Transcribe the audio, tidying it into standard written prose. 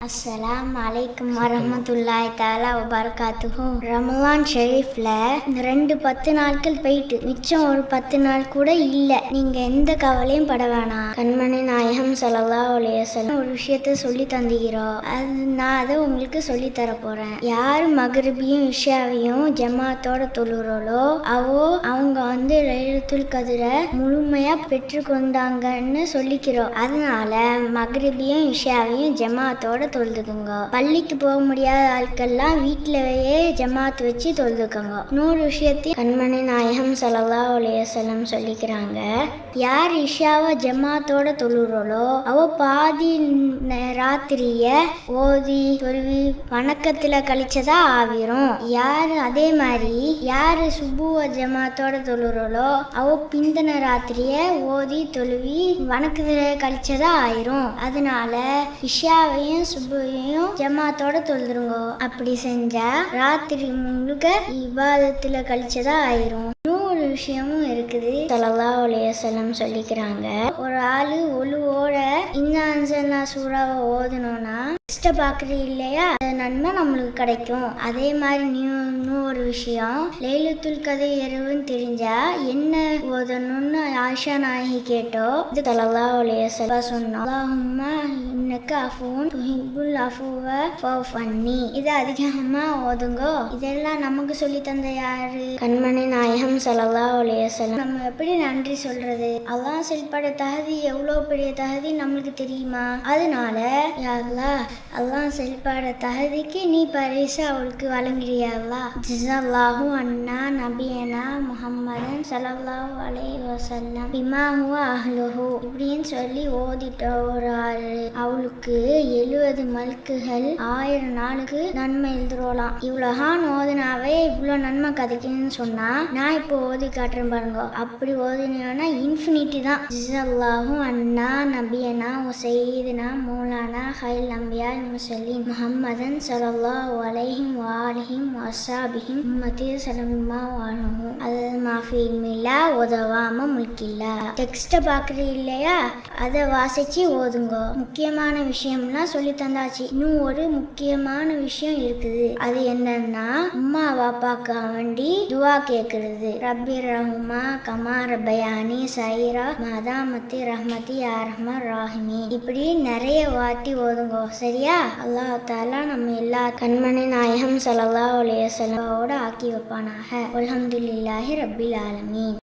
அஸ்ஸலாமு அலைக்கும் வரஹ்மத்துல்லாஹி தஆலா வபரகாத்துஹு. ரமலான் ஷெரீஃப்ல 10 நாட்கள் போயிட்டு மிச்சம் ஒரு 10 நாள் கூட இல்லை. நீங்க எந்த கவலையும் பட வேணாம். கண்மணி நாயகம் ஸல்லல்லாஹு அலைஹி வஸல்லம் ஒரு விஷயத்த சொல்லி தந்துகிறோம். நான் அதை உங்களுக்கு சொல்லி தர போறேன். யார் மகரிபியும் இஷாவையும் ஜமாத்தோட தொழுறோளோ அவங்க லைலத்துல் கத்ரை முழுமையா பெற்றுக்கொண்டாங்கன்னு சொல்லிக்கிறோம். அதனால மகரிபியும் இஷாவையும் ஜமாத்தோட தொழுதுக்குங்க. பள்ளிக்கு போக முடியாத ஆட்கள்லாம் வீட்டிலேயே ஜமாத் வச்சு தொழுதுக்குங்க. இன்னொரு விஷயத்தையும் கண்மணி நாயகம் ஸல்லல்லாஹு அலைஹி வஸல்லம் சொல்லிக்கிறாங்க. யார் இஷாவை ஜமாத்தோட தொழுறோளோ அவ பாதி ராத்திரிய ஓதி தொழுவி வணக்கத்துல கழிச்சதா ஆவிரும். அதே மாதிரி யாரு சுபுவ ஜமாத்தோட தொழுறோளோ அவ பிந்தின ராத்திரிய ஓதி தொழுவி வணக்கத்துல கழிச்சதா ஆயிரும். அதனால இஷாவையும் சுபையும் ஜமாத்தோட தொழுதுருங்க. அப்படி செஞ்சா ராத்திரி முழுக்க இபாதத்துல கழிச்சதா ஆயிரும். இன்னொரு விஷயமும் இருக்குது. ஸல்லல்லாஹு அலைஹி வஸல்லம் சொல்லிக்கிறாங்க, ஒரு ஆளு ஒழுவோட இன்னா அன்ஸல்னா சூறாவை ஓதணும்னா பாக்குறது இல்லையா, நன்மை நம்மளுக்கு கிடைக்கும். அதே மாதிரி இன்னொரு விஷயம், லைலத்துல் கத்ர் இரவுன்னு தெரிஞ்சா என்ன ஓதணும்னு ஆயிஷா நாயகி கேட்டோ. இது ஸல்லல்லாஹு அலைஹி வஸல்லம் சொன்னோம். அல்லாஹும்ம இன்னக அஃபூன் துஹிப்புல் அஃபுவ ஃபஅஃபு அன்னி. இதை அதிகமா ஓதுங்கோ. இதெல்லாம் நமக்கு சொல்லி தந்த யாரு? கண்மணி நாயகம் ஸல்லல்லாஹு அலைஹி வஸல்லம். நம்ம எப்படி நன்றி சொல்றது? அல்லாஹ் செயல்பட தகுதி எவ்வளவு பெரிய தகுதி நம்மளுக்கு தெரியுமா? அதனால யா அல்லாஹ், அல்லாஹ் செயல்பட தகுதிக்கு நீ பரிசு அவளுக்கு வழங்குறியாவா? ஜஸல்லாஹு அன்னா நபியனா முஹம்மதன் ஸல்லல்லாஹு அலைஹி வஸல்லம் பிமா ஹுவ அஹ்லுஹு. இப்படின்னு சொல்லி ஓதிட்ட ஒரு ஆளு அவளுக்கு 70 மல்குகள் 1000 நாளுக்கு நன்மை எழுதுறோலாம். இவ்வளோகான் ஓதுனாவே இவ்வளோ நன்மை கதைக்குன்னு சொன்னா நான் இப்போ ஓதி காட்டுறேன் பாருங்க. அப்படி ஓதினா இன்ஃபினிட்டி தான். ஜஸல்லாஹு அன்னா நபியனா சையீதுனா மௌலானா ஹைல் அம்பியா முஸ்லிம் முஹம்மதன் ஸல்லல்லாஹு அலைஹி வஆலிஹி வஸஹ்பிஹி உம்மத்தி ஸல்லல்லாஹு அலைஹி. அது மாஃபி இல்மில்லா உதவாம முல்கில்லா. டெக்ஸ்ட்டை பார்க்குறது இல்லையா, அதை வாசிச்சு ஓதுங்க. முக்கியமான விஷயம்லாம் சொல்லி தந்தாச்சு. இன்னும் ஒரு முக்கியமான விஷயம் இருக்குது. அது என்னன்னா, அம்மா வாப்பாக்கு வேண்டி துவா கேட்கறது. ரப்பி ரஹ்மா கமா ரப்பயானி சைரா மதாமத்தி ரஹ்மதி யா ரஹ்மான் ராஹிமி. இப்படி நிறைய வாட்டி ஓதுங்க. சரியா? அல்லாஹ் தஆலா நம்ம எல்லா கண்மணி நாயகம் ஸல்லல்லாஹு அலைஹி வஸல்லம் ஆக்கி வைப்பானாக. அல்ஹம்துலில்லாஹி ரப்பில் ஆலமீன்.